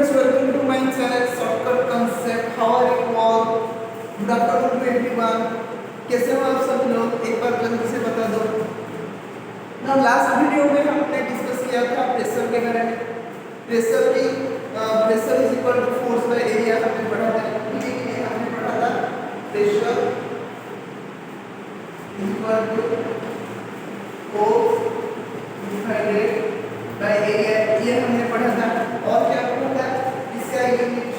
Friends, welcome to my channel shortcut concept. How are you all? Good afternoon to everyone. कैसे हो आप सब लोग? एक बार जल्दी से बता दो ना। लास्ट वीडियो में हमने डिस्कस किया था प्रेशर के बारे में। प्रेशर की pressure is equal to force by area हमने पढ़ा था। ठीक है कि नहीं? हमने पढ़ा था pressure is equal to force divided by area, ये हमने पढ़ा था। और क्या पढ़ा था? इसका यूनिट,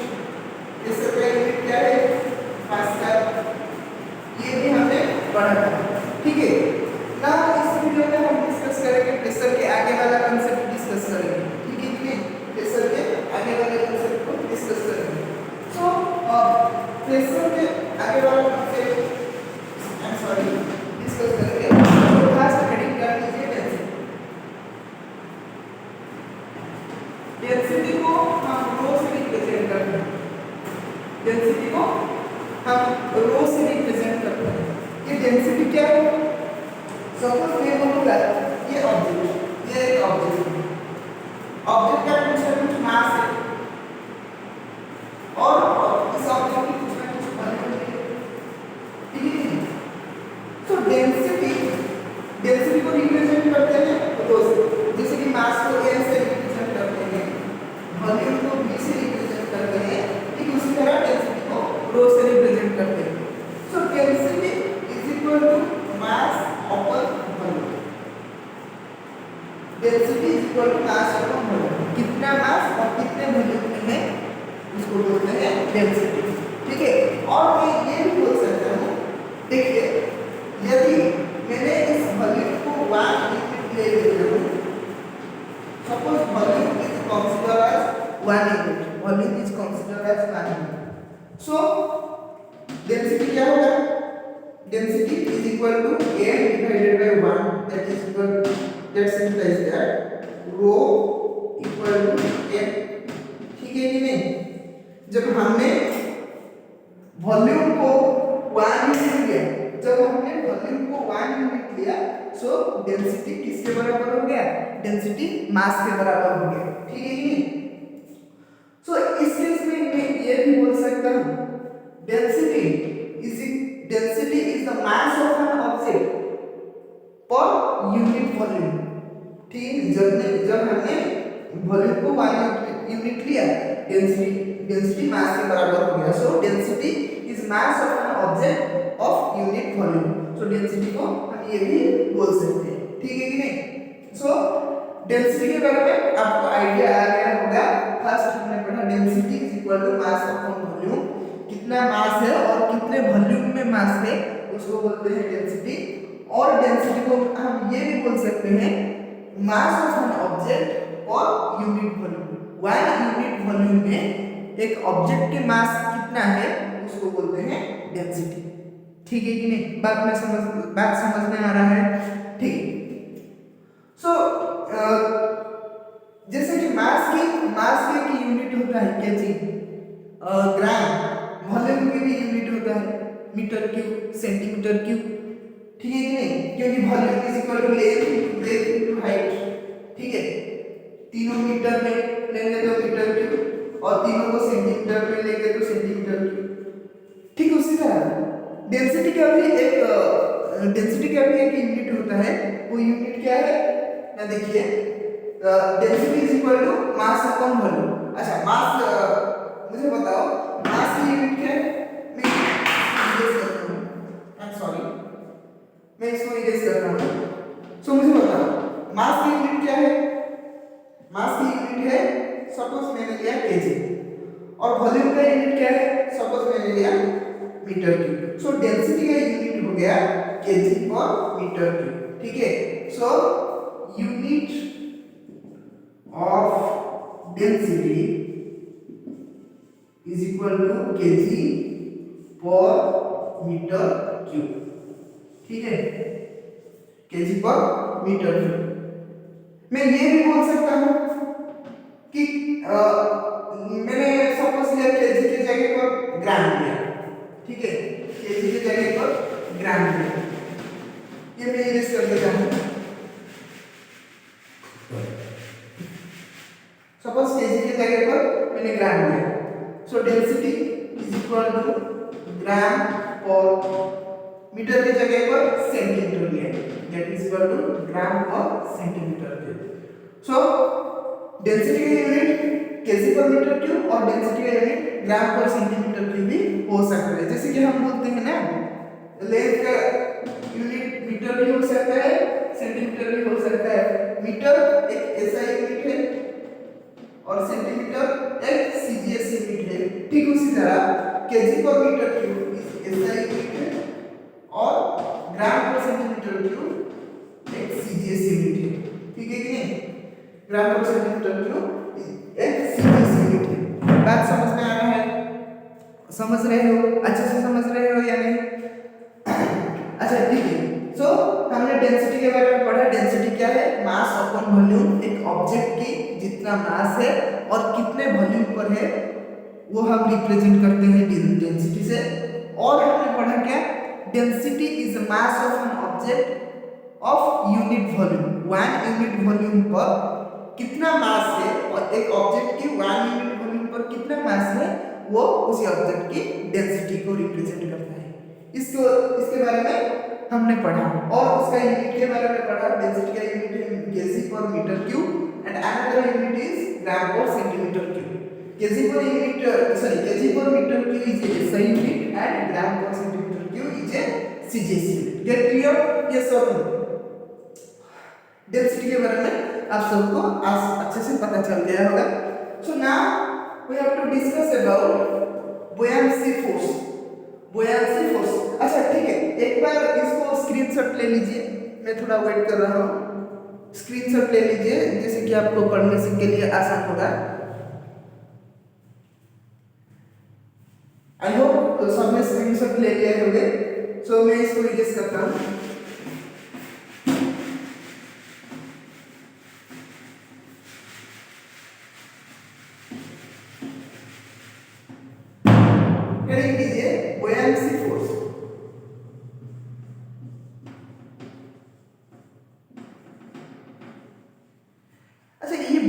प्रेशर का यूनिट क्या है? पास्कल, ये भी हमने पढ़ा था। ठीक है ना। इस वीडियो में हम डिस्कस करेंगे प्रेशर के आगे वाला कांसेप्ट डिस्कस करेंगे। ठीक है कि नहीं? प्रेशर के आगे वाले कांसेप्ट को डिस्कस करेंगे। सो प्रेशर के आगे वाला कांसेप्ट डिस्कस करेंगे। तो खास हेडिंग कर लीजिए डेंसिटी। डेंसिटी को हम रो से रिप्रेजेंट करते हैं। डेंसिटी को हम रो से रिप्रेजेंट करते हैं। ये डेंसिटी क्या है? सपोज मैं बोलूंगा ये ऑब्जेक्ट, ये एक ऑब्जेक्ट है। ऑब्जेक्ट का कुछ ना कुछ मास है और इस ऑब्जेक्ट की कुछ ना कुछ वॉल्यूम है। ठीक है? तो डेंसिटी को रिप्रेजेंट करते हैं रो से। जैसे कि मास को एल से रिप्रेजेंट करते हैं, वॉल्यूम को v से रिप्रेजेंट करते हैं, ठीक उसी तरह डेंसिटी को रो से रिप्रेजेंट करते हैं। So density is equal to mass upon volume. Density is equal to mass upon volume. कितना मास और कितने वॉल्यूम में है उसको बोलते हैं डेंसिटी। ठीक है? और मैं ये भी बोल सकता हूँ, देखिए यदि मैंने इस वॉल्यूम को 1 यूनिट ले लिया हूँ, suppose volume is consider as 1 unit, volume is consider as 1 unit. So density क्या होगा? Density is equal to m divided by 1, that is equal to, that simplify that rho equal to m। ठीक है कि नहीं? जब हमने volume को 1 unit लिया, जब हमने वॉल्यूम को 1 यूनिट लिया, सो डेंसिटी किसके बराबर हो गया? डेंसिटी मास के बराबर हो गया। ठीक है कि नहीं? सो इस केस में मैं ये भी बोल सकता हूँ density is the mass of an object per unit volume. ठीक, जब हमने वॉल्यूम को 1 यूनिट लिया, डेंसिटी मास के बराबर हो गया। सो density is mass of an object of unit volume. So density को हम ये भी बोल सकते हैं। ठीक है कि नहीं? सो डेंसिटी के बारे में आपको आइडिया आ गया होगा। फर्स्ट हमने पढ़ा density is equal to mass upon volume. कितना मास है और कितने वॉल्यूम में मास है उसको बोलते हैं डेंसिटी। और डेंसिटी को हम ये भी बोल सकते हैं मास ऑफ एन ऑब्जेक्ट और यूनिट वॉल्यूम। 1 यूनिट वॉल्यूम में एक ऑब्जेक्ट के मास कितना है उसको बोलते हैं डेंसिटी। ठीक है कि नहीं? बात समझ में आ रहा है? ठीक। सो जैसे कि मास के की यूनिट होता है केजी, ग्राम। वॉल्यूम की भी यूनिट होता है मीटर क्यूब, सेंटीमीटर क्यूब। ठीक है कि नहीं? क्योंकि volume is equal to length into breadth into height. ठीक है? तीनों मीटर में लेंगे तो मीटर क्यूब, और तीनों को सेंटीमीटर में लेंगे तो सेंटीमीटर क्यूब। ठीक उसी तरह डेंसिटी का भी एक यूनिट होता है। वो यूनिट क्या है ना? देखिए density is equal to mass upon volume. अच्छा, मास मुझे बताओ मास की यूनिट क्या है? मैं इसको इरेज करता हूँ। सो मुझे बताओ मास की यूनिट क्या है? मास की यूनिट है, सपोज मैंने लिया केजी, और वॉल्यूम का यूनिट क्या है? सपोज मैंने लिया मीटर क्यूब। सो डेंसिटी का यूनिट हो गया केजी और मीटर क्यूब। ठीक है? So unit of density is equal to KG per metre cube. ठीक है? KG per metre cube. मैं ये भी बोल सकता हूं कि मैंने सपोज लिया केजी की जगह पर ग्राम लिया। ठीक है? केजी की जगह पर ग्राम लिया, ये मैं इरेज कर देता हूं। सपोज केजी की जगह पर मैंने जगह पर सेंटीमीटर लिया है, that is equal to gram per centimetre cube. So density का unit KG per metre cube और डेंसिटी का यूनिट ग्राम पर सेंटीमीटर क्यूब भी हो सकता है। जैसे कि हम बोलते हैं ना, लेंथ का यूनिट मीटर भी हो सकता है, सेंटीमीटर भी हो सकता है। मीटर एक एसआई यूनिट है और सेंटीमीटर एक सीजीएस यूनिट है। ठीक उसी तरह KG per metre cube SI unit है और ग्राम पर सेंटीमीटर क्यूब एक सीजीएस यूनिट है। ठीक है कि नहीं? ग्राम पर सेंटीमीटर क्यूब एक सीजीएस यूनिट है। बात समझ में आ रहा है? समझ रहे हो? अच्छे से समझ रहे हो या नहीं? अच्छा ठीक है। सो हमने डेंसिटी के बारे में पढ़ा। डेंसिटी क्या है? मास अपॉन वॉल्यूम। एक ऑब्जेक्ट की जितना मास है और कितने वॉल्यूम पर है वो हम रिप्रेजेंट करते हैं डेंसिटी से। और हमने पढ़ा क्या? Density is mass of an object of unit volume. 1 unit volume पर कितना मास है और एक ऑब्जेक्ट की 1 यूनिट वॉल्यूम पर कितना मास है वो उसी ऑब्जेक्ट की डेंसिटी को रिप्रेजेंट करता है। इसके बारे में हमने पढ़ा और उसका यूनिट के बारे में पढ़ा। डेंसिटी का यूनिट है KG per metre cube and another unit is gram per centimetre cube. KG per metre cube is a SI unit and gram per centimetre cube is a CGS unit. Get clear? Yes और no? Density के बारे में आप सबको आज अच्छे से पता चल गया होगा। So now we have to discuss about buoyancy force. Buoyancy force, अच्छा ठीक है, एक बार इसको स्क्रीनशॉट ले लीजिए। मैं थोड़ा वेट कर रहा हूँ। स्क्रीनशॉट ले लीजिए जैसे कि आपको पढ़ने से के लिए आसान होगा। आई होप सबने स्क्रीनशॉट ले लिया होंगे। सो मैं इसको इरेज करता हूँ। हेडिंग कीजिए बुयांसी फोर्स। अच्छा ये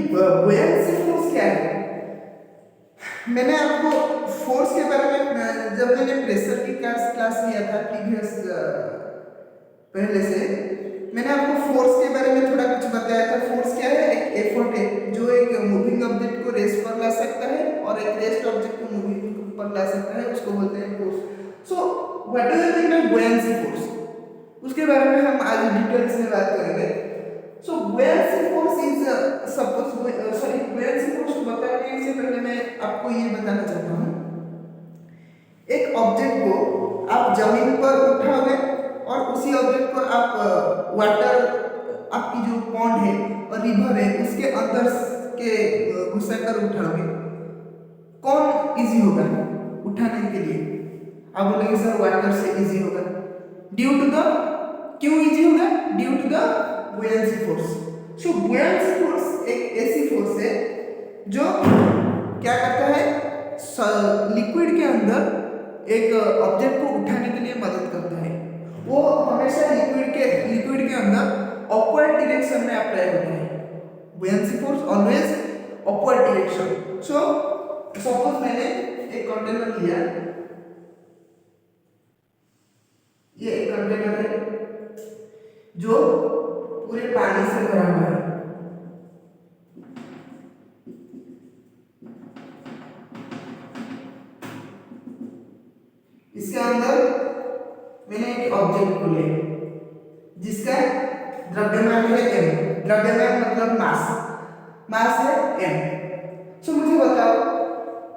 बुयांसी फोर्स क्या है? मैंने आपको फोर्स के बारे में जब मैंने प्रेशर की क्लास लिया था प्रीवियस पहले से, मैंने आपको फोर्स के बारे में थोड़ा कुछ बताया था। फोर्स क्या है? एक एफर्ट है जो एक मूविंग ऑब्जेक्ट को रेस्ट पर ला सकता है और एक रेस्ट ऑब्जेक्ट को मूविंग पर ला सकता है, उसको बोलते हैं force. So what do you mean by buoyancy force? उसके बारे में हम आज डिटेल्स में बात करेंगे। So buoyancy force is buoyancy force बताने से पहले मैं आपको ये बताना चाहता हूँ, एक ऑब्जेक्ट को आप जमीन पर उठाओगे और उसी ऑब्जेक्ट को आप वाटर, आपकी जो पॉन्ड है और रिवर है उसके अंदर के घुसाकर उठाओगे, कौन इजी होगा उठाने के लिए? आप बोलेंगे सर वाटर से इजी होगा। ड्यू टू द, क्यों इजी होगा? Due to the buoyancy force. So buoyancy force एक ऐसी फोर्स है जो क्या करता है? लिक्विड के अंदर एक ऑब्जेक्ट को उठाने के लिए मदद करता है। वो हमेशा लिक्विड के अंदर अपवर्ड डायरेक्शन में अप्लाई होता है। Buoyancy force always upward direction. So suppose मैंने एक कंटेनर लिया, ये एक कंटेनर है जो पूरे पानी से भरा हुआ है। इसके अंदर मैंने एक ऑब्जेक्ट को लिया जिसका द्रव्यमान है m। द्रव्यमान मतलब मास है m। सो मुझे बताओ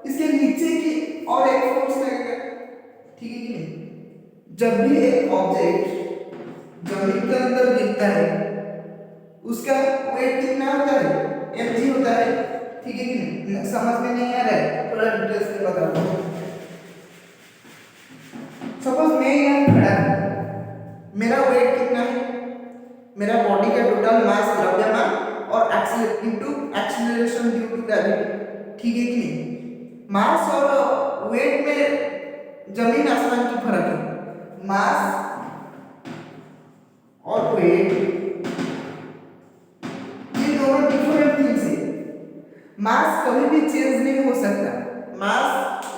इसके नीचे की और एक फोर्स लगेगा, ठीक है कि नहीं? जब भी एक ऑब्जेक्ट जमीन के अंदर गिरता है उसका वेट कितना होता है? mg होता है, ठीक है कि नहीं? समझ में नहीं आ रहा है? थोड़ा डिटेल्स में बताता हूँ। सपोज मैं यहाँ खड़ा हूँ, मेरा वेट कितना है? मेरा बॉडी का टोटल मास द्रव्यमान और एक्सीलरेशन ड्यू टू ग्रेविटी, ठीक है कि नहीं? मास और वेट में जमीन आसमान की फर्क है। मास और वेट ये दोनों डिफरेंट थिंग्स है। मास कभी भी चेंज नहीं हो सकता। मास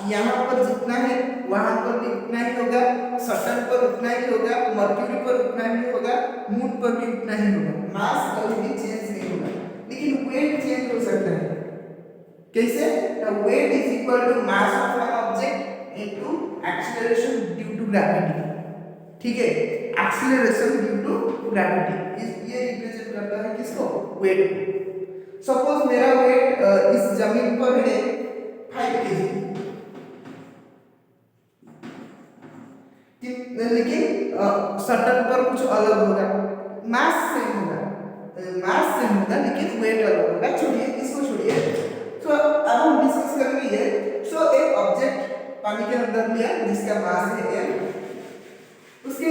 यहाँ पर जितना है वहां पर भी उतना ही होगा, सटर्न पर उतना ही होगा, मर्क्यूरी पर उतना ही होगा, मून पर भी उतना ही होगा। मास कभी भी चेंज नहीं होगा, लेकिन वेट चेंज हो सकता है। कैसे? Weight is equal to mass of an object into acceleration due to gravity. ठीक है, एक्सीलरेशन ड्यू टू ग्रेविटी ये रिप्रेजेंट करता है किसको? वेट को। सपोज मेरा वेट इस जमीन पर है 5 kg, लेकिन सटन पर कुछ अलग होगा, मास सेम होगा, लेकिन वेट अलग होगा। छोड़िए इसको, छोड़िए। तो अब हम डिस्कस करेंगे ये। सो एक ऑब्जेक्ट पानी के अंदर लिया जिसका मास है m, उसके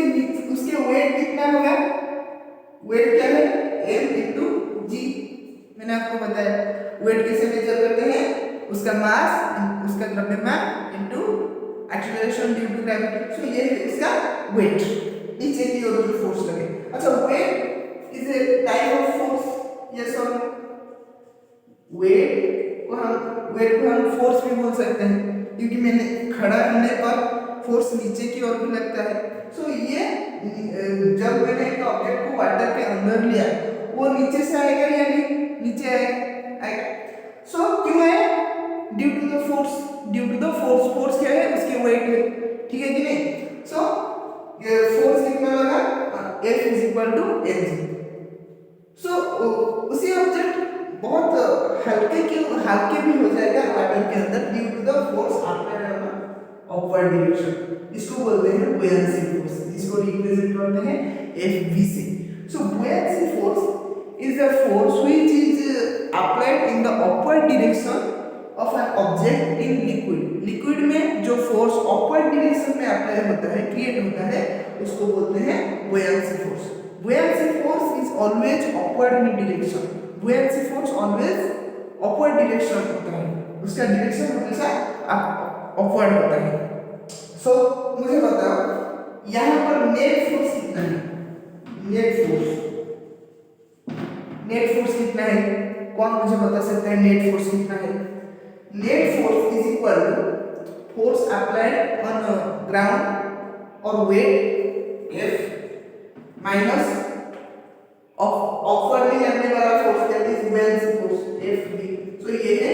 वेट कितना होगा? वेट क्या है? m इंटू जी। मैंने आपको बताया वेट कैसे मेजर करते हैं, उसका मास, उसका द्रव्यमान into acceleration due to gravity. So ये है इसका वेट, नीचे की ओर जो फोर्स लगे। अच्छा, weight is a type of force, yes और नो? वेट को हम फोर्स भी बोल सकते हैं, क्योंकि मैंने खड़ा रहने पर फोर्स नीचे की ओर भी लगता है। सो ये जब मैंने एक ऑब्जेक्ट को वाटर के अंदर लिया, वो नीचे से आएगा या नहीं? नीचे आएगा। सो क्यों है? Due to the force. Force क्या है? उसके वेट है। ठीक है कि नहीं? सो फोर्स कितना लगा? F is equal to mg। So उसी ऑब्जेक्ट बहुत हल्के भी हो जाएगा वाटर के अंदर due to the force applied on upward direction. इसको बोलते हैं बुयांसी फोर्स, इसको रिप्रेजेंट करते हैं Fv से। So buoyancy force is the force which is applied in the upward direction of an object in liquid. Liquid में जो force upward direction में अप्लाई होता है, क्रिएट होता है, उसको बोलते हैं buoyancy force. Buoyancy force is always upward in direction. Buoyancy force always upward direction होता है, उसका डायरेक्शन हमेशा अपवर्ड होता है। सो मुझे बताओ यहाँ पर नेट फोर्स कितना है? नेट फोर्स कितना है? कौन मुझे बता सकता है नेट फोर्स कितना है? Net force is equal to force applied on ground और वेट F माइनस अपवर्डली लगने वाला force that is buoyancy force Fv। So ये है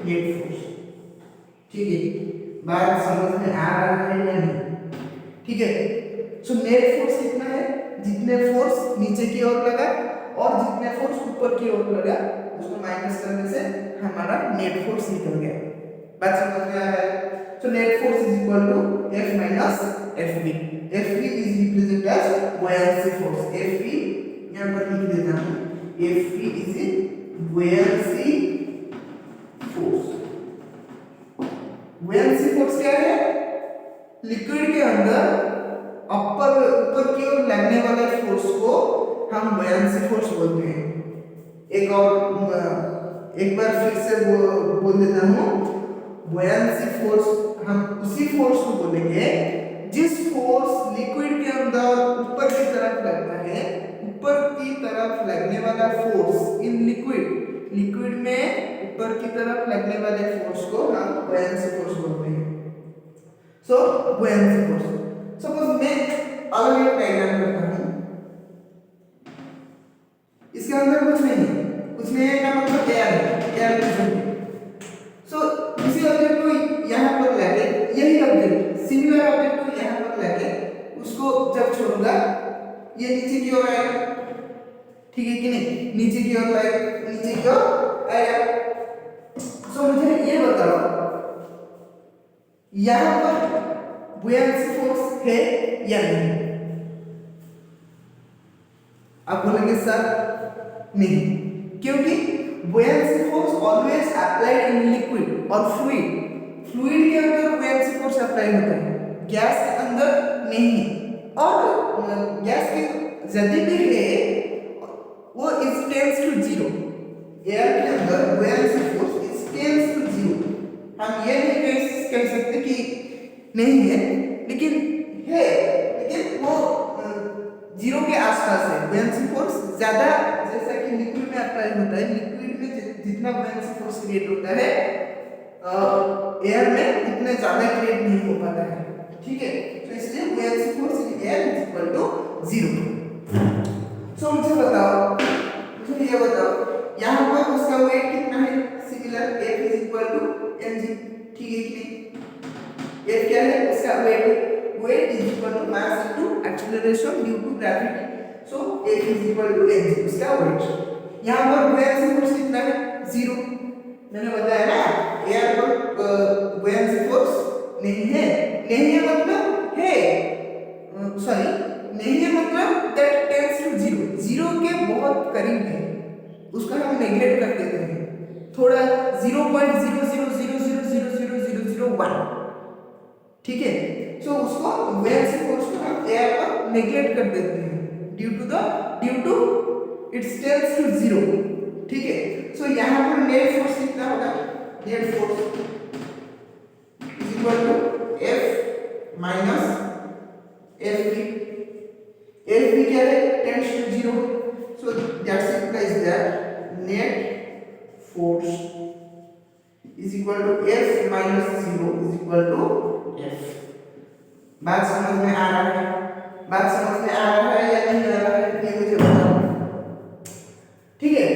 नेट फोर्स। ठीक है, बात समझ में आ रहा है या नहीं? ठीक है। सो नेट फोर्स कितना है? जितने फोर्स नीचे की ओर लगा और जितने फोर्स ऊपर की ओर लगा, उसको माइनस करने से हमारा नेट फोर्स निकल गया। बात समझ में आ रहा है? So net force is equal to F minus Fv। Fv is represented as buoyancy force. Fv यहाँ पर लिख देता हूँ, Fv is buoyancy force. Buoyancy force क्या है? लिक्विड के अंदर ऊपर की ओर लगने वाले फोर्स को हम बुयांसी फोर्स बोलते हैं। एक बार फिर से बोल देता हूँ, बुयांसी फोर्स हम उसी फोर्स को बोलेंगे जिस फोर्स लिक्विड के अंदर ऊपर की तरफ लगता है। ऊपर की तरफ लगने वाला फोर्स इन लिक्विड में ऊपर की तरफ लगने वाले फोर्स को हम बुयांसी फोर्स बोलते हैं। सो बुयांसी फोर्स। सपोज मैं अलग एक डायग्राम करता हूँ, इसके अंदर कुछ नहीं है, का मतलब एयर है। सो इसी ऑब्जेक्ट को यहाँ पर लाके, यही ऑब्जेक्ट सिमिलर ऑब्जेक्ट को यहाँ पर लाके उसको जब छोड़ूंगा, ये नीचे की ओर आएगा। ठीक है कि नहीं? नीचे की ओर आएगा। सो मुझे ये बताओ, यहाँ पर बुयांसी फोर्स है या नहीं? आप बोलेंगे सर नहीं, क्योंकि buoyancy force always applied in liquid और फ्लूइड के अंदर बुयांसी फोर्स अप्लाई होता है, गैस के अंदर नहीं। और गैस के यदि भी है वो is tends to zero. Air के अंदर buoyancy force is tends to zero. हम ये नहीं कह सकते कि नहीं है, लेकिन वो जीरो के आसपास है। बुयांसी फोर्स ज्यादा, जैसा कि लिक्विड में अप्लाई होता है, लिक्विड में जितना बुयांसी फोर्स क्रिएट होता है एयर में उतने ज्यादा क्रिएट नहीं हो पाता है, ठीक है। तो इसलिए buoyancy force in air is equal to 0। सो मुझे ये बताओ यहाँ पर उसका वेट कितना है, similar F is equal to mg, ठीक है कि नहीं। F क्या है उसका wait is equal to mass into acceleration due to gravity, so F is equal to mg उसका वेट। यहाँ पर buoyancy force कितना है 0, मैंने बताया ना एयर पर buoyancy force नहीं है मतलब है, सॉरी नहीं है मतलब दैट टेंड्स टू 0, 0 के बहुत करीब है, उसका हम नेगलेक्ट कर देते हैं थोड़ा 0.00000001, ठीक है। सो उसको buoyancy force को हम एयर पर नेगलेक्ट कर देते हैं due to its tends to 0, ठीक है। सो यहाँ पर नेट फोर्स कितना होगा, net force is equal to F minus Fv, Fv क्या है tends to 0, so that implies that net force is equal to F minus 0 is equal to F। बात समझ में आ रहा है, बात समझ में आ रहा है या नहीं आ रहा है ये मुझे बताओ, ठीक है।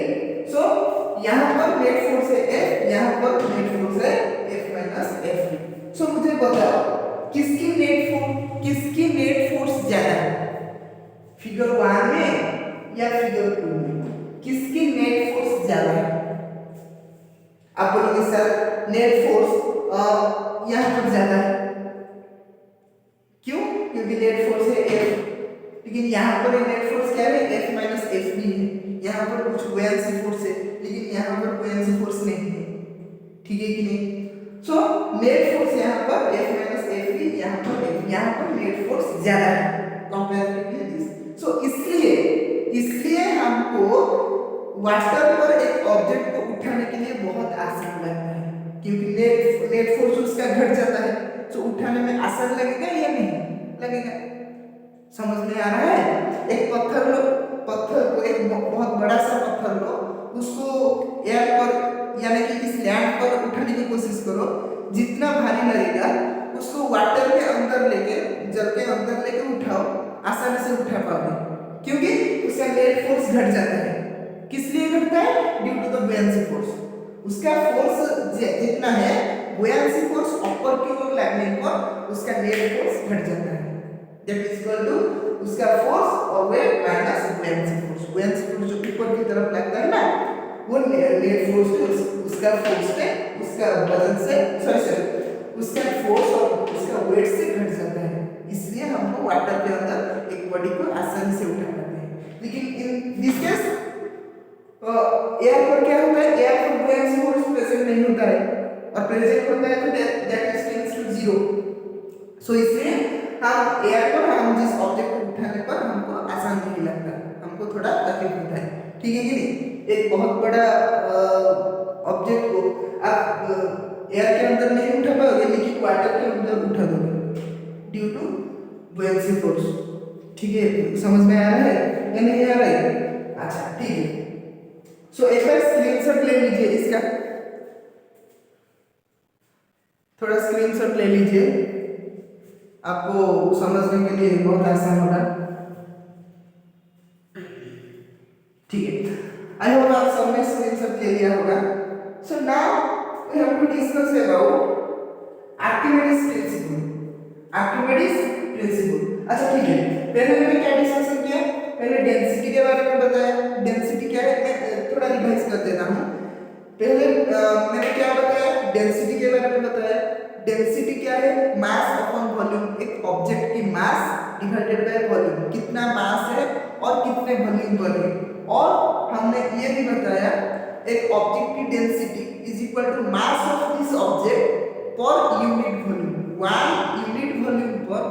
सो यहाँ पर नेट फोर्स है F, यहाँ पर नेट फोर्स है F माइनस Fv। सो मुझे बताओ किसकी नेट फोर्स ज्यादा है, फिगर 1 में या फिगर 2 में, किसकी नेट फोर्स ज्यादा है। आप बोलोगे सर नेट फोर्स यहाँ पर ज्यादा है, क्यों, क्योंकि नेट फोर्स है F, लेकिन यहाँ पर नेट फोर्स क्या है F माइनस Fv है, यहाँ पर कुछ buoyancy फोर्स है लेकिन यहाँ पर buoyancy फोर्स नहीं है, ठीक है कि नहीं। सो नेट फोर्स यहाँ पर F माइनस Fv, यहाँ पर नेट फोर्स ज्यादा है कंपैरेटिवली दिस। सो इसलिए हमको वाटर पर एक ऑब्जेक्ट को उठाने के लिए बहुत आसान लगता है, क्योंकि नेट फोर्स उसका घट जाता है, तो उठाने में आसान लगेगा या नहीं लगेगा, समझ में आ रहा है। एक पत्थर को एक बहुत बड़ा सा पत्थर लो, उसको एयर पर यानी कि इस लैंड पर उठाने की कोशिश करो, जितना भारी लगेगा उसको वाटर के अंदर लेके, जल के अंदर लेके उठाओ, आसानी से उठा पाओगे, क्योंकि उसका नेट फोर्स घट जाता है। किस लिए घटता है, due to the buoyancy force, उसका फोर्स जितना है buoyancy फोर्स ऊपर की ओर लगने पर उसका नेट फोर्स घट जाता है, दैट इज इक्वल टू उसका फोर्स और wait minus buoyancy force. buoyancy force जो ऊपर की तरफ लगता है ना, वो नेट फोर्स उसका फोर्स है, उसका वजन से उसका फोर्स और उसका वेट से घट जाता है, इसलिए हमको वाटर के अंदर एक बॉडी को आसानी से उठा पाते हैं। लेकिन इन दिस केस एयर पर क्या होता है, एयर पर buoyancy फोर्स प्रेजेंट नहीं होता है, और प्रेजेंट होता है तो दैट इज टेंड्स टू 0। सो इसलिए हम एयर पर हम जिस ऑब्जेक्ट को उठाने पर हमको आसान नहीं लगता, हमको थोड़ा तकलीफ होता है, ठीक है कि नहीं। एक बहुत बड़ा ऑब्जेक्ट को आप एयर के अंदर नहीं उठा पाओगे, लेकिन वाटर के अंदर उठा दोगे ड्यू टू buoyancy फोर्स, ठीक है। समझ में आ रहा है या नहीं आ रहा है, अच्छा ठीक है। सो एक बार स्क्रीनशॉट ले लीजिए इसका, थोड़ा स्क्रीनशॉट ले लीजिए, आपको समझने के लिए बहुत आसान होगा, ठीक है। आई होप आप सबने स्क्रीनशॉट ले लिया होगा। So now we have to discuss about Archimedes principle. अच्छा ठीक है, पहले मैंने क्या डिस्कशन किया, पहले डेंसिटी के बारे में बताया। डेंसिटी क्या है, मैं थोड़ा रिवाइज कर देता हूँ। पहले मैंने क्या बताया, डेंसिटी के बारे में बताया। डेंसिटी क्या है, मास अपॉन वॉल्यूम, एक ऑब्जेक्ट की मास डिवाइडेड बाय वॉल्यूम, कितना मास है और कितने वॉल्यूम पर है। और हमने ये भी बताया एक ऑब्जेक्ट की density is equal to mass of this object per unit volume. 1 unit volume पर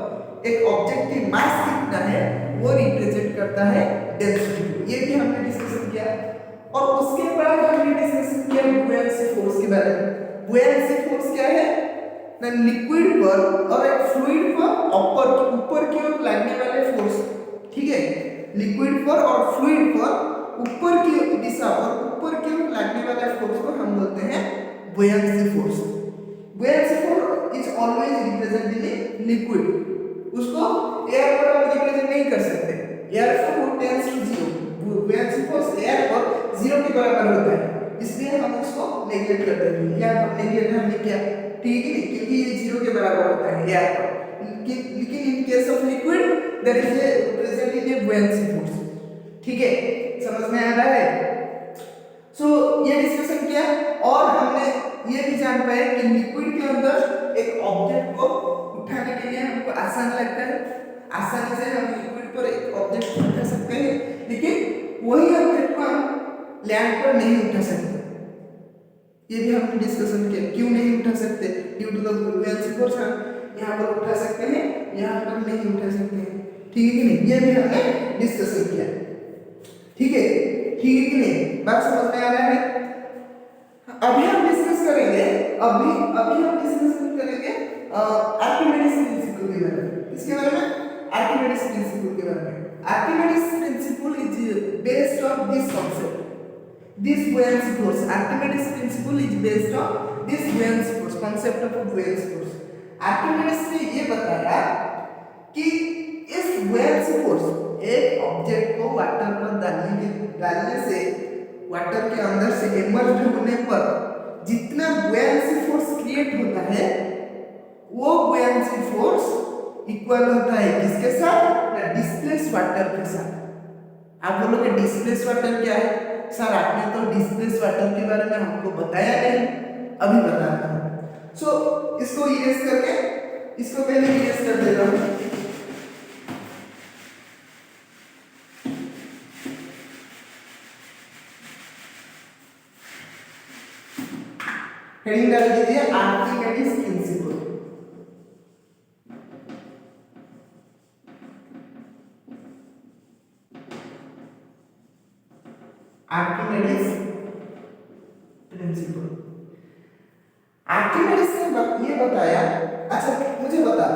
एक ऑब्जेक्ट की मास कितना है वो रिप्रेजेंट करता है डेंसिटी, ये भी हमने डिस्कशन किया। और उसके बाद हमने डिस्कशन किया buoyancy फोर्स के बारे में। buoyancy फोर्स क्या है ना, लिक्विड पर और एक फ्लूइड पर ऊपर की ओर लगने वाले फोर्स, ठीक है। लिक्विड पर और फ्लूइड पर ऊपर की दिशा पर ऊपर की ओर लगने वाले फोर्स को हम बोलते हैं buoyancy force, always represent in liquid, उसको एयर पर हम रिप्रेजेंट नहीं कर सकते। Air force tends to zero, buoyancy force air पर जीरो के बराबर होता है, इसलिए हम उसको नेगलेक्ट कर देते हैं। या तो नेगलेक्ट हमने किया, ठीक है, क्योंकि ये जीरो के बराबर होता है एयर पर। लेकिन in case of liquid there is a present in a buoyancy force. ठीक है, समझ में आ रहा है? सो ये डिस्कशन किया और हमने ये भी जान पाए कि लिक्विड के अंदर एक ऑब्जेक्ट को उठाने के लिए हमको आसान लगता है, आसानी से हम लिक्विड पर एक ऑब्जेक्ट को उठा सकते हैं, लेकिन वही ऑब्जेक्ट को हम लैंड पर नहीं उठा सकते। ये भी हमने डिस्कशन किया, क्यों नहीं उठा सकते? Due to the buoyancy force हम यहाँ पर उठा सकते हैं, यहाँ पर नहीं उठा सकते हैं। ठीक है कि नहीं? ये भी हमने डिस्कशन किया। ठीक है, ठीक है कि नहीं? बात समझ में आ रहा है? अभी हम डिस्कस करेंगे, अभी हम डिस्कस करेंगे आर्किमिडीज प्रिंसिपल के बारे में। किसके बारे में? आर्किमिडीज प्रिंसिपल के बारे में। Archimedes principal is based on this concept, this buoyancy force. Archimedes principle is based on this buoyancy force, concept of buoyancy force. Archimedes ने ये बताया कि इस buoyancy force, एक ऑब्जेक्ट को वाटर पर डालने से, वाटर के अंदर से इमर्ज होने पर जितना buoyancy force क्रिएट होता है, वो buoyancy force इक्वल होता है किसके साथ? डिस्प्लेस वाटर के साथ। आप बोलोगे डिस्प्लेस वाटर क्या है? सर आपने तो डिस्प्लेस वाटर के बारे में हमको बताया नहीं, अभी बता रहा हूँ। सो इसको इरेज करके, इसको पहले इरेज कर देता हूँ। हेडिंग डाल दीजिए Archimedes principal. Archimedes principal. Archimedes ने ये बताया। अच्छा मुझे बता,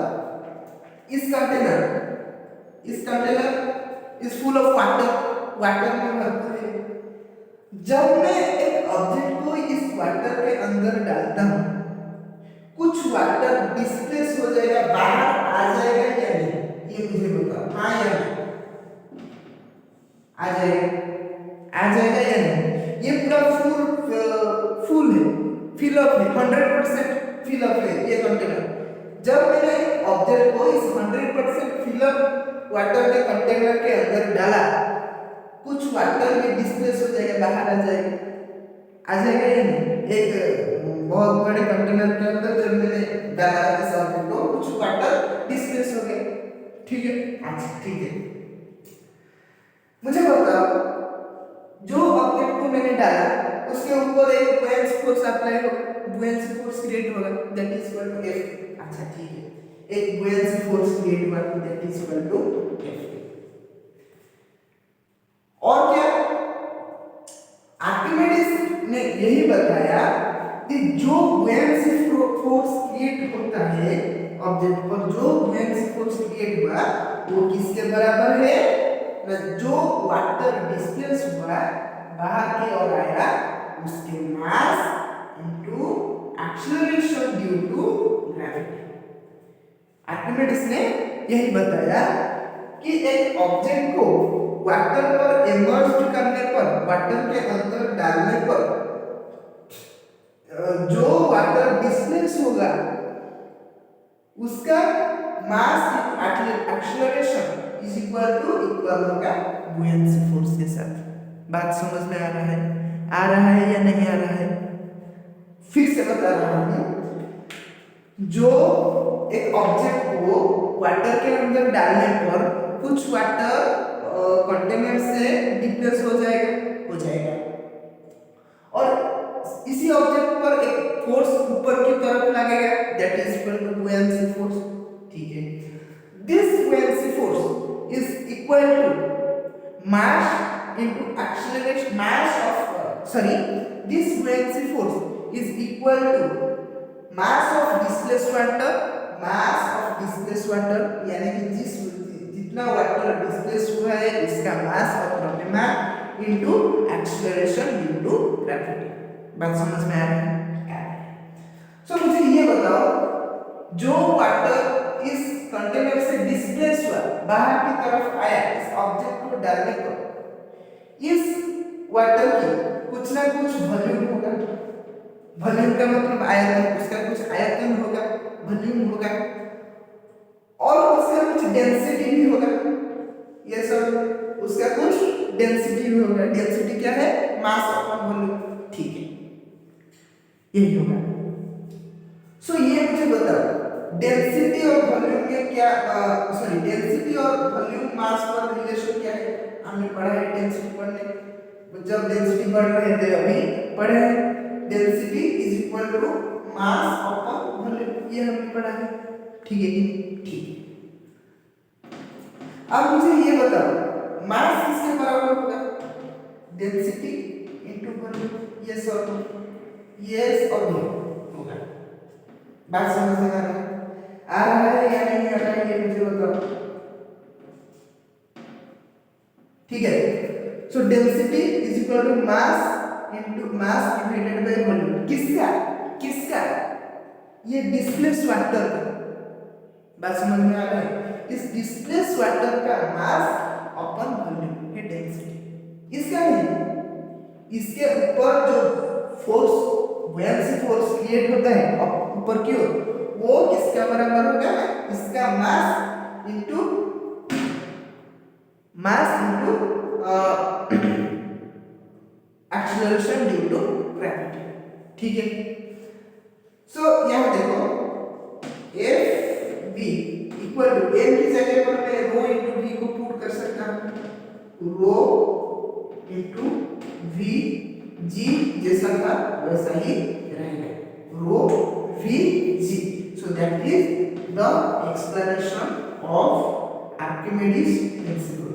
इस container is full of water में भरपूर है। जब मैं एक ऑब्जेक्ट को इस वाटर के अंदर डालता हूँ, कुछ वाटर डिस्प्लेस हो जाएगा, बाहर आ जाएगा या नहीं? ये मुझे बताओ, हाँ या नहीं? आ जाएगा या नहीं? ये पूरा फुल है, फिल अप है, 100% फिल अप है ये कंटेनर। जब मैंने एक ऑब्जेक्ट को इस 100% फिल अप वाटर के कंटेनर के अंदर डाला, कुछ वाटर में डिस्प्लेस हो जाएगा, बाहर आ जाएगा या नहीं? एक बहुत बड़े कंटेनर के अंदर जब मैंने डाला इस ऑब्जेक्ट को, कुछ वाटर डिस्प्लेस हो गए। ठीक है, अच्छा ठीक है, मुझे बताओ, जो ऑब्जेक्ट को मैंने डाला उसके ऊपर एक बुयांसी फोर्स अप्लाई होगा, बुयांसी फोर्स क्रिएट होगा, that is equal to F। अच्छा ठीक है, एक बुयांसी फोर्स क्रिएट हुआ, that is equal to F। और क्या आर्किमिडीज ने यही बताया कि जो बुयांसी फोर्स क्रिएट होता है ऑब्जेक्ट पर, जो बुयांसी फोर्स क्रिएट हुआ वो किसके बराबर है? जो वाटर डिस्प्लेस हुआ, बाहर की ओर आया, उसके mass into acceleration due to gravity. Archimedes ने यही बताया कि एक ऑब्जेक्ट को वाटर पर इमर्ज करने पर, वाटर के अंदर डालने पर जो वाटर डिस्प्लेस होगा उसका मास एक्सेलरेशन इज इक्वल होगा बुयांसी फोर्स के साथ। बात समझ में आ रहा है या नहीं आ रहा है? फिर से बता रहा हूं, जो एक ऑब्जेक्ट को वाटर के अंदर डालने पर कुछ वाटर कंटेनर से डिस्प्लेस हो जाएगा और इसी ऑब्जेक्ट पर एक फोर्स ऊपर की तरफ लगेगा, that is equal to buoyancy force. ठीक है, this buoyancy force is equal to mass into acceleration, this buoyancy force is equal to mass of displaced water, यानी कि जितना वाटर डिस्प्लेस हुआ है उसका मास और द्रव्यमान into acceleration due to gravity. बात समझ में आ रही है? सो मुझे ये बताओ, जो वाटर इस कंटेनर से डिस्प्लेस हुआ, बाहर की तरफ आया इस ऑब्जेक्ट को डालने पर, इस वाटर की कुछ ना कुछ वॉल्यूम होगा। वॉल्यूम का मतलब आयतन, उसका कुछ आयतन होगा, वॉल्यूम होगा, और उसका कुछ डेंसिटी भी होगा। ये सब उसका कुछ डेंसिटी भी होगा। डेंसिटी क्या है? मास अपॉन वॉल्यूम। ठीक है, यही होगा। सो ये मुझे बताओ डेंसिटी और वॉल्यूम में क्या, सॉरी, डेंसिटी और वॉल्यूम मास पर रिलेशन क्या है? हमने पढ़ा है डेंसिटी पढ़ने, जब डेंसिटी बढ़ रहे थे अभी पढ़े हैं, density is equal to mass upon volume, ये हमने पढ़ा है। ठीक है कि नहीं? ठीक है। अब मुझे ये बताओ मास किसके बराबर होगा? Density into volume. यस और नो? यस और नो होगा। बात समझ में आ रहा है? आ रहा है या नहीं आ रहा है, ये मुझे बताओ। ठीक है, so density is equal to mass into mass divided by volume. किसका? किसका? ये डिस्प्लेस वाटर का। बात समझ में आ रहा है? इस डिस्प्लेस वाटर का मास अपॉन वॉल्यूम है डेंसिटी। इसका नहीं, इसके ऊपर जो फोर्स, बुयांसी फोर्स क्रिएट होता है ऊपर की ओर, वो किसका बराबर होगा? इसका mass into acceleration due to gravity. ठीक है, सो यहां देखो F B equal to, M की जगह पर मैं रो इनटू वी को पुट कर सकता हूं। रो इनटू वी, जी जैसा था वैसा ही रहेगा, rho V G. So that is the explanation of Archimedes principle.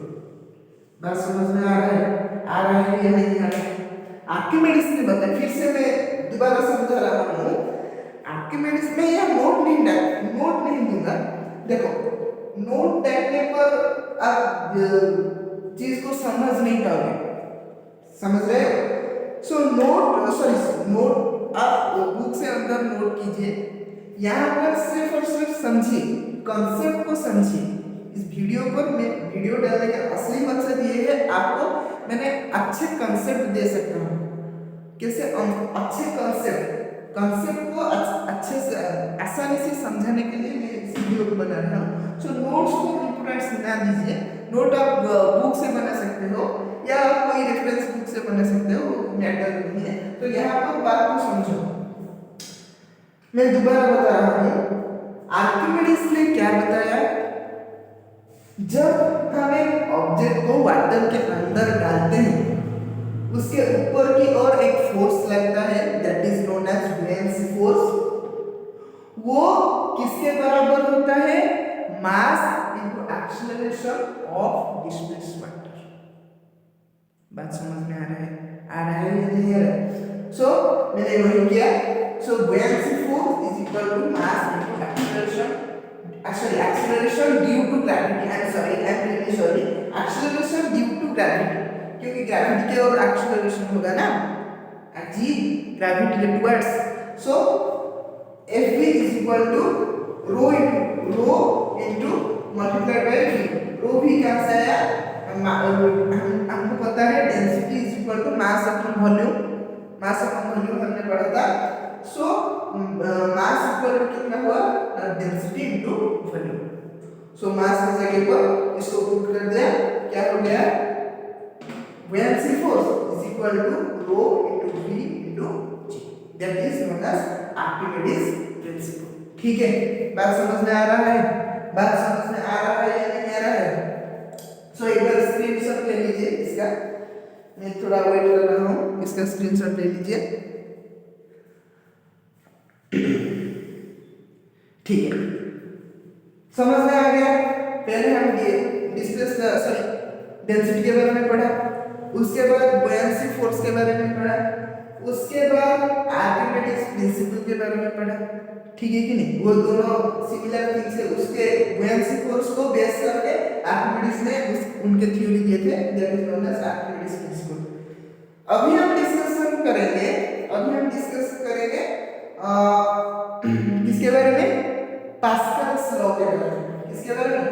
बात समझ में आ रहा है? आ रहा है या नहीं आ रहा है? आर्किमिडीज ने बताया, फिर से मैं दोबारा समझा रहा हूं। आर्किमिडीज में यह नोट नहीं दूंगा। देखो, नोट देखने पर आप चीज को समझ नहीं पाओगे, समझ रहे हो? सो नोट, सॉरी, नोट आप बुक से अंदर नोट कीजिए, यहाँ पर सिर्फ और सिर्फ समझिए, कॉन्सेप्ट को समझिए। इस वीडियो पर मैं वीडियो डालने का असली मकसद ये है, आपको मैंने अच्छे कॉन्सेप्ट दे सकता हूँ। कैसे? अच्छे कॉन्सेप्ट को अच्छे से आसानी से समझाने के लिए मैं इस वीडियो को बना रहा हूँ। सो नोट्स को इंपोर्टेंस ना दीजिए। नोट आप बुक से बना सकते हो या कोई रेफरेंस बुक से बना सकते हो, मैटर नहीं है। तो यहाँ पर बात को समझो, मैं दोबारा बता रहा हूँ। आर्किमिडीज ने क्या बताया? जब हम एक ऑब्जेक्ट को वाटर के अंदर डालते हैं, उसके ऊपर की ओर एक फोर्स लगता है, that is known as buoyancy force. वो किसके बराबर होता है? Mass into acceleration of displace water. बात समझ में आ रहा है? आ रहा है या नहीं आ रहा है? सो मैंने वही किया। So buoyancy force is equal to mass into acceleration, actually acceleration due to gravity, I'm really sorry, acceleration due to gravity, क्योंकि ग्रेविटी के और एक्सेलरेशन होगा ना, जी ग्रेविटी के towards. So F B is equal to rho into multiplied by V. Rho भी कहां से आया? हमको पता है density is equal to mass upon volume. Mass upon volume हमने पढ़ा था। सो मास इक्वल टू कितना हुआ? Density into volume. So mass की जगह पर इसको पुट कर दिया, क्या हो गया? Buoyancy force is equal to rho into V into G, that is known as Archimedes principle. ठीक है, बात समझ में आ रहा है? बात समझ में आ रहा है या नहीं आ रहा है? सो एक बार स्क्रीनशॉट ले लीजिए इसका, मैं थोड़ा वेट कर रहा हूँ, इसका स्क्रीनशॉट ले लीजिए। ठीक है, समझ में आ गया? पहले हम डिस्प्लेस, सॉरी, डेंसिटी के बारे में पढ़ा, उसके बाद बुयांसी फोर्स के बारे में पढ़ा, उसके बाद आर्किमिडीज प्रिंसिपल के बारे में पढ़ा। ठीक है कि नहीं? वो दोनों सिमिलर थिंग्स है। उसके बुयांसी फोर्स को बेस करके आर्किमिडीज ने उनके थ्योरी दिए थे, that is known as Archimedes principle. अभी हम डिस्कस करेंगे किसके बारे में? पास्कल्स लॉ के बारे में। किसके बारे में?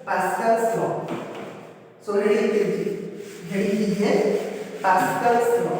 Pascal's law. सो हेडिंग कीजिए पास्कल्स लॉ।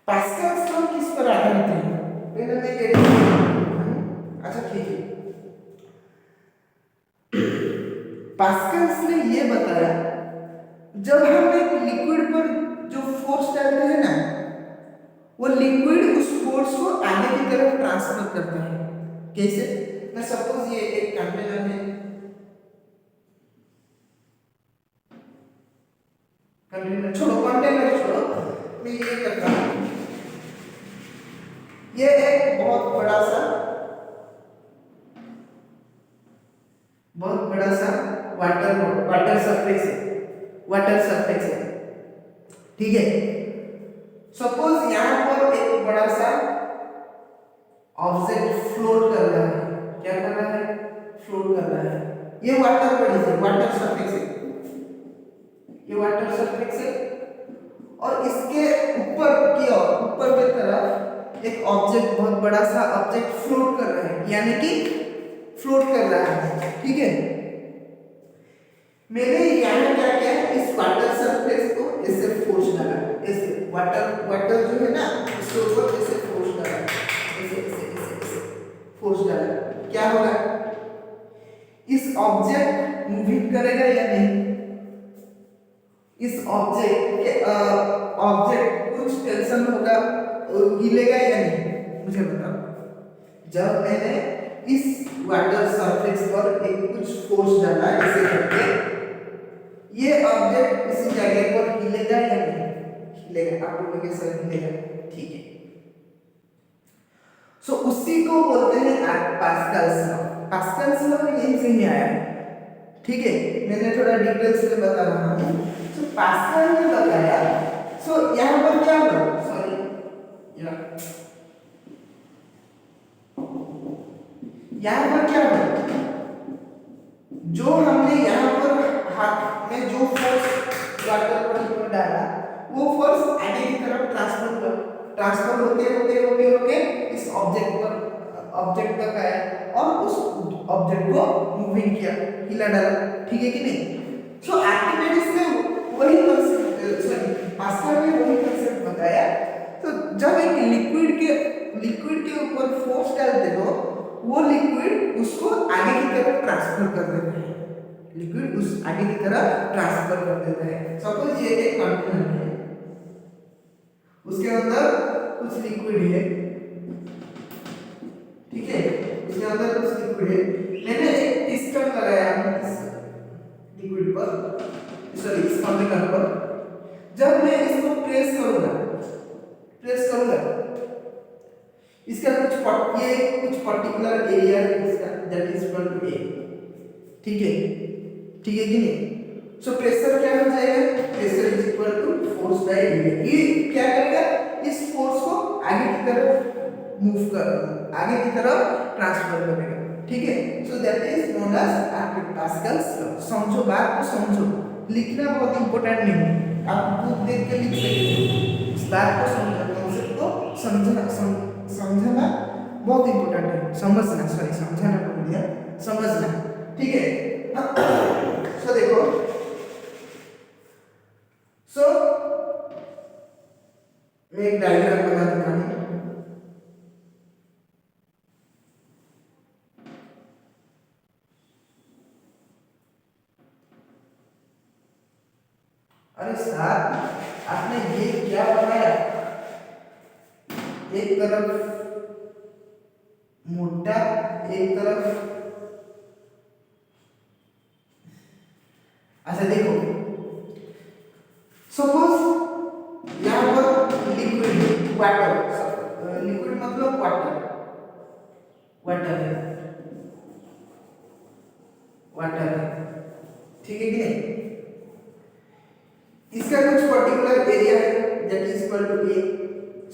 पास्कल्स लॉ किस पर आधारित है? पहले मैं ये अच्छा ठीक है। पास्कल्स ने ये बताया जब हम एक लिक्विड पर जो फोर्स डालते हैं ना, वो लिक्विड उस फोर्स को आगे की तरफ ट्रांसफर करता है। कैसे? मैं सपोज ये एक कंटेनर है, कंटेनर छोड़ो, मैं ये करता हूँ। ये एक बहुत बड़ा सा वाटर सरफेस है, ठीक है। सपोज यहां पर एक बड़ा सा ऑब्जेक्ट फ्लोट कर रहा है। क्या कर रहा है? फ्लोट कर रहा है। ये वाटर बॉडी है, वाटर सरफेस है, ये वाटर सरफेस है। और इसके ऊपर की तरफ एक ऑब्जेक्ट, बहुत बड़ा सा ऑब्जेक्ट फ्लोट कर रहा है, यानी कि फ्लोट कर रहा है, ठीक है। मैंने यहाँ क्या किया, इस वाटर सरफेस को ऐसे फोर्स डाला, ऐसे वाटर जो है ना, इसके ऊपर ऐसे फोर्स डाला, ऐसे फोर्स डाला। क्या होगा? इस ऑब्जेक्ट मूविंग करेगा या नहीं? इस ऑब्जेक्ट कुछ टेंशन होगा, हिलेगा या नहीं? मुझे बताओ। जब मैंने इस वाटर सरफेस पर एक कुछ फोर्स डाला ऐसे करके, ये ऑब्जेक्ट इसी जगह पर हिलेगा या नहीं? हिलेगा। आप लोगों के साथ हिलेगा, ठीक है। सो उसी को बोलते हैं पास्कल्स लॉ। पास्कल्स लॉ यहीं से ही आया है, ठीक है। मैंने थोड़ा डिटेल्स में बता रहा हूँ। सो पास्कल ने बताया, सो यहाँ पर क्या हुआ, सॉरी यहाँ पर क्या हुआ, जो हमने यहाँ पर हाथ में जो फोर्स वाटर बॉडी पर डाला, वो फोर्स आगे की तरफ ट्रांसफर होते इस ऑब्जेक्ट तक आया और उस ऑब्जेक्ट को मूविंग किया, हिला डाला, ठीक है कि नहीं। सो आर्किमिडीज ने वही कांसेप्ट, पास्कल ने वही कांसेप्ट बताया। तो जब एक लिक्विड के ऊपर फोर्स डालते हो, वो लिक्विड उसको आगे की तरफ ट्रांसफर कर देता है, लिक्विड उस आगे की तरफ ट्रांसफर कर देता है। सपोज ये एक कंटेनर है, उसके अंदर कुछ लिक्विड है, ठीक है, इसके अंदर कुछ लिक्विड है। मैंने एक पिस्टन लगाया इस लिक्विड पर, सॉरी इस कंटेनर पर। जब मैं इसको प्रेस करूंगा, इसका कुछ पर्टिकुलर एरिया है इसका, that is equal to A, ठीक है कि नहीं। सो प्रेशर क्या हो जाएगा, pressure is equal to force by area. ये क्या करेगा, इस फोर्स को आगे की तरफ आगे की तरफ ट्रांसफर करेगा, ठीक है। So that is known as Pascal's law. समझो, बात को समझो, लिखना बहुत इंपॉर्टेंट नहीं है, आप बुक देख के लिख सकते हो। इस बात को समझना, कॉन्सेप्ट को समझना बहुत इंपॉर्टेंट है, समझना बोल दिया, समझना, ठीक है। सो देखो, मैं एक डायग्राम बना देता हूँ। अरे सर, आपने ये क्या बनाया, एक तरफ मोटा, एक तरफ, अच्छा देखो, सपोज यहाँ पर लिक्विड वाटर, लिक्विड मतलब वाटर है, वाटर है, ठीक है कि नहीं। इसका कुछ पर्टिकुलर एरिया है that is equal to A,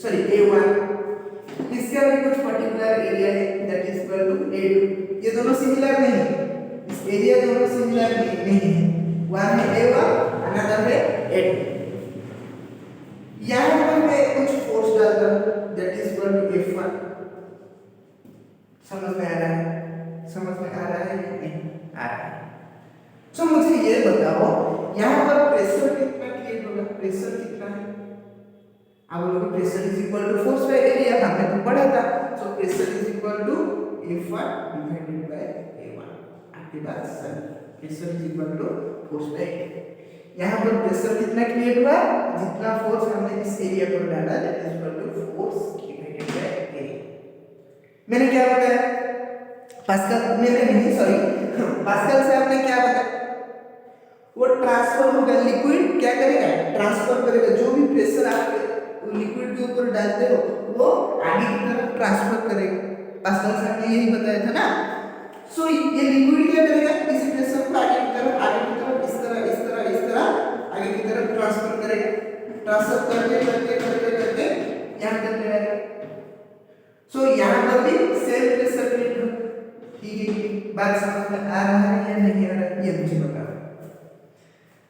sorry A1, इसका भी कुछ पर्टिकुलर एरिया है that is equal to A2। ये दोनों सिमिलर नहीं है, इस एरिया दोनों सिमिलर नहीं है, वन है A1 अनदर है A2। यहाँ पर मैं कुछ फोर्स डालता हूँ that is equal to F1। समझ में आ रहा है, समझ में आ रहा है नहीं आ रहा है। सो मुझे ये बताओ यहाँ पर प्रेशर कितना क्रिएट होगा, प्रेशर कितना है। आप लोग pressure is equal to force by area हमने तो पढ़ा था। So pressure is equal to F1 divided by A1। आपकी बात सही, pressure is equal to force by area. यहाँ पर प्रेशर कितना क्रिएट हुआ, जितना फोर्स हमने इस एरिया पर डाला that is equal to force divided by area. मैंने क्या बताया, पास्कल मैंने नहीं सॉरी पास्कल से आपने क्या बताया, वो ट्रांसफर होगा, लिक्विड क्या करेगा, ट्रांसफर करेगा। जो भी प्रेशर आप लिक्विड के ऊपर डालते हो वो आगे की तरफ ट्रांसफर करेगा। पास्कल से हमने यही बताया था ना। सो ये लिक्विड क्या करेगा, इस प्रेशर को आगे की तरफ इस तरह इस तरह इस तरह आगे की तरफ ट्रांसफर करेगा। ट्रांसफर करते करते करते करते यहाँ तक ले आएगा। सो यहाँ पर भी सेम प्रेशर क्रिएट होगा, ठीक है। बात समझ में आ रहा है या नहीं आ रहा है, ये मुझे बताओ,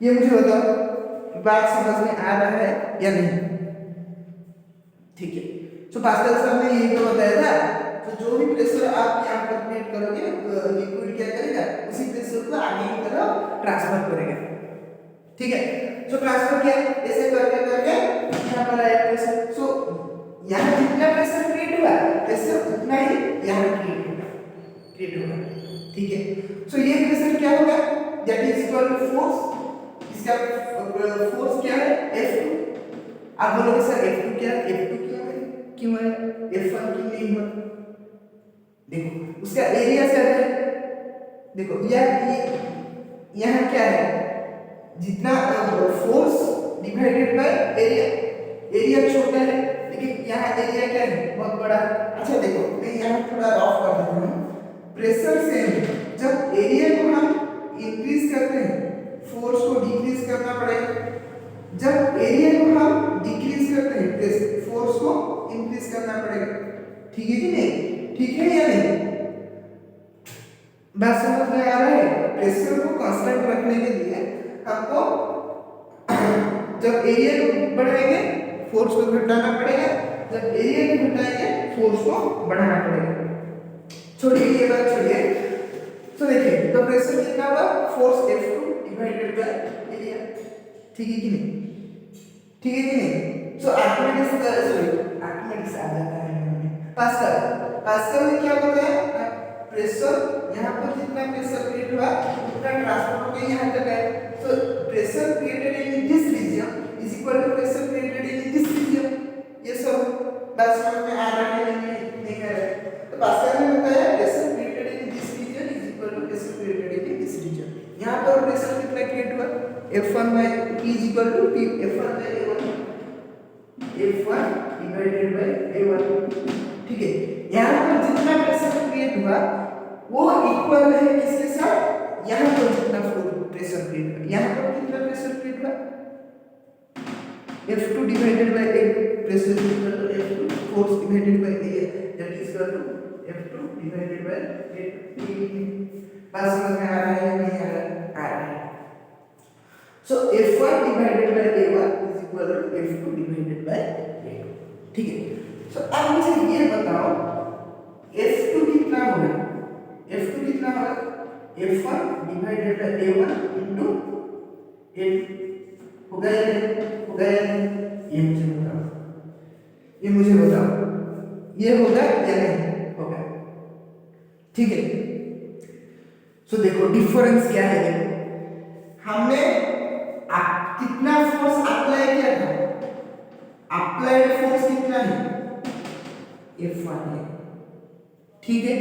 ये मुझे बताओ बात समझ में आ रहा है या नहीं, ठीक है। सो पास्कल साहब ने यही तो बताया था। तो जो भी प्रेशर आप यहाँ पर क्रिएट करोगे लिक्विड क्या करेगा, उसी प्रेशर को आगे की तरफ ट्रांसफर करेगा, ठीक है। सो ट्रांसफर किया, ऐसे करके करके यहाँ पर आया प्रेशर। सो यहाँ जितना प्रेशर क्रिएट हुआ प्रेशर उतना ही यहाँ क्रिएट होगा, ठीक है। सो ये प्रेशर क्या होगा, that is equal to force. इसका फोर्स क्या है, F2। आप बोलोगे सर F2 क्या है, F2 क्यों है F1 क्यों नहीं हुआ। देखो उसका एरिया क्या है, देखो यहाँ क्या है, जितना force divided by area, area छोटा है लेकिन यहाँ एरिया क्या है, बहुत बड़ा। अच्छा देखो मैं यहाँ थोड़ा रफ कर देता हूँ। प्रेशर सेम, जब एरिया को हम इंक्रीज करते हैं फोर्स को डिक्रीज करना पड़ेगा, जब एरिया को हम डिक्रीज करते हैं फोर्स को इंक्रीज करना पड़ेगा, ठीक है कि नहीं, ठीक है या नहीं। बात समझ में आ रहा है। प्रेशर को कांस्टेंट रखने के लिए हमको जब एरिया को बढ़ाएंगे फोर्स को घटाना पड़ेगा, जब एरिया को घटाएंगे फोर्स को बढ़ाना पड़ेगा। छोड़िए ये बात छोड़िए। तो देखिए तो प्रेशर कितना हुआ, force F2 divided by area, ठीक है कि नहीं, ठीक है कि नहीं। सो आर्किमिडीज आ जाता है पास्कल ने क्या बताया, प्रेशर यहाँ पर जितना प्रेशर क्रिएट हुआ उतना ट्रांसफर होकर यहाँ तक है। So pressure created in this region is equal to pressure created in this region. ये सब बात समझ में आ रहा है या नहीं आ रहा है। तो पास्कल ने बताया pressure created in this region is equal to pressure created in this region. यहाँ पर प्रेशर कितना क्रिएट हुआ, F1 by P is equal to P F1 by A1, F1 divided by A1, ठीक है। यहाँ पर जितना प्रेशर क्रिएट हुआ वो इक्वल है किसके साथ, यहाँ पर जितना प्रेशर क्रिएट हुआ, यहाँ पर कितना प्रेशर क्रिएट हुआ F2 divided by A, pressure is equal to F2, force divided by A, that is equal to F2 divided by A। बात समझ में आ रहा है या नहीं आ रहा है। So F1 divided by A1 is equal to F2 divided by A2, ठीक है। So अब मुझे ये बताओ F2 कितना होगा, F2 कितना होगा, F1 divided by A1 into A2 होगा या नहीं, ये मुझे बताओ, ये होगा या नहीं होगा, ठीक है। सो देखो डिफरेंस क्या है, देखो हमने कितना फोर्स अप्लाई किया था, अप्लाइड फोर्स कितना है F1 है, ठीक है।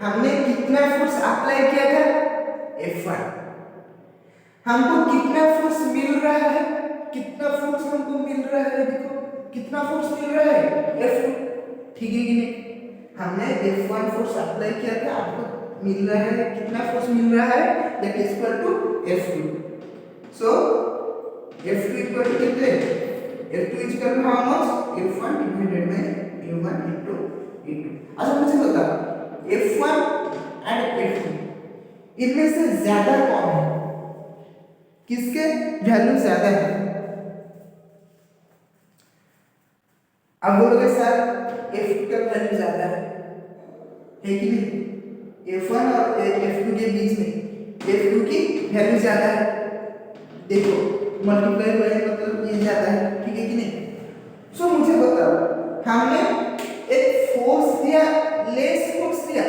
हमने कितना फोर्स अप्लाई किया था F1, हमको कितना फोर्स मिल रहा है, कितना फोर्स हमको मिल रहा है, देखो कितना फोर्स मिल रहा है F2, ठीक है कि नहीं। हमने F1 फोर्स अप्लाई किया था, आपको मिल रहा है, कितना फोर्स मिल रहा है, that is equal to F2। So F2 equal to कितने, F2 is equal to how much, F1 divided by U1 into E2। अच्छा मुझे बता, F1 एंड F2 इनमें से ज्यादा कौन है, किसके वैल्यू ज्यादा है? अब बोलोगे सर F2 का वैल्यू ज्यादा है कि नहीं? F1 और F2 के बीच में F2 की वैल्यू ज्यादा है। देखो मल्टीप्लाई करें मतलब ये ज्यादा है, ठीक है कि नहीं? सो मुझे बताओ, हमने एक फोर्स दिया, लेस फोर्स दिया,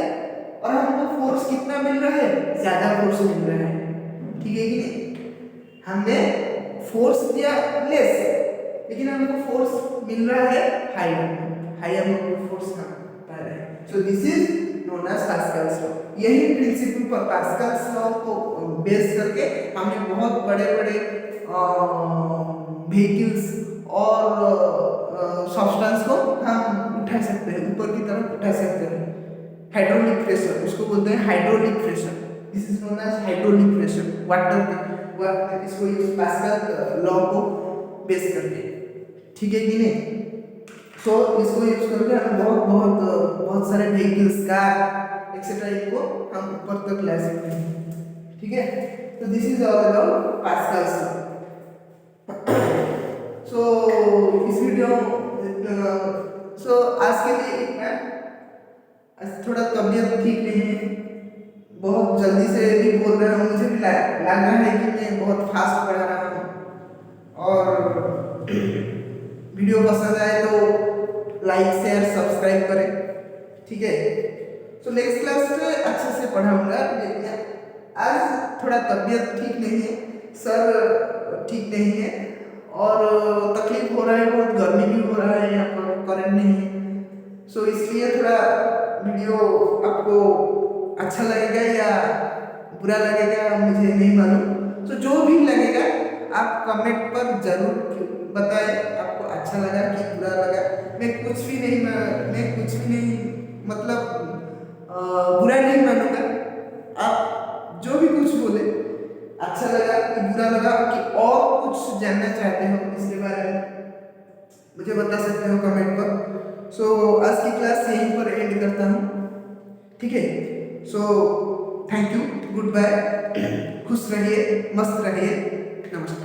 और हमको फोर्स कितना मिल रहा है, ज्यादा फोर्स मिल रहा है, ठीक है कि नहीं? हमने फोर्स दिया लेस, लेकिन हमको फोर्स मिल रहा है high, high amount of force हम पा रहे हैं। So this is known as Pascal's law. यही प्रिंसिपल पर पास्कल्स लॉ को बेस करके हमने बहुत बड़े बड़े व्हीकल्स और सब्सटेंस को हम उठा सकते हैं, ऊपर की तरफ उठा सकते हैं। हाइड्रोलिक प्रेशर, उसको बोलते हैं hydraulic pressure. This is known as hydraulic pressure. Water इसको यूज पास्कल लॉ को बेस करके, ठीक है कि नहीं? सो इसको यूज करके हम बहुत सारे व्हीकल्स, कार एक्सेट्रा इनको हम ऊपर तक ला सकते हैं, ठीक है? तो this is all about Pascal's law. So इस वीडियो आज के लिए इतना। आज थोड़ा तबीयत ठीक नहीं है, बहुत जल्दी से भी बोल रहा हूँ, मुझे भी लग रहा है कि मैं बहुत फास्ट पढ़ा रहा हूँ। और वीडियो पसंद आए तो लाइक शेयर सब्सक्राइब करें, ठीक है? तो नेक्स्ट क्लास में अच्छे से पढ़ाऊंगा, लेकिन आज थोड़ा तबीयत ठीक नहीं है, सर ठीक नहीं है, और तकलीफ हो रहा है, बहुत गर्मी भी हो रहा है, यहाँ पर करंट नहीं है। सो इसलिए थोड़ा वीडियो आपको अच्छा लगेगा या बुरा लगेगा मुझे नहीं मालूम। सो जो भी लगेगा आप कमेंट पर जरूर बताएं, आपको अच्छा लगा कि बुरा लगा। मैं कुछ भी नहीं मतलब बुरा नहीं मानूंगा। आप जो भी कुछ बोले, अच्छा लगा कि बुरा लगा कि और कुछ जानना चाहते हो इसके बारे में, मुझे बता सकते हो कमेंट पर। सो आज की क्लास यहीं पर एंड करता हूँ, ठीक है? So thank you, good bye, खुश रहिए, मस्त रहिए, नमस्कार।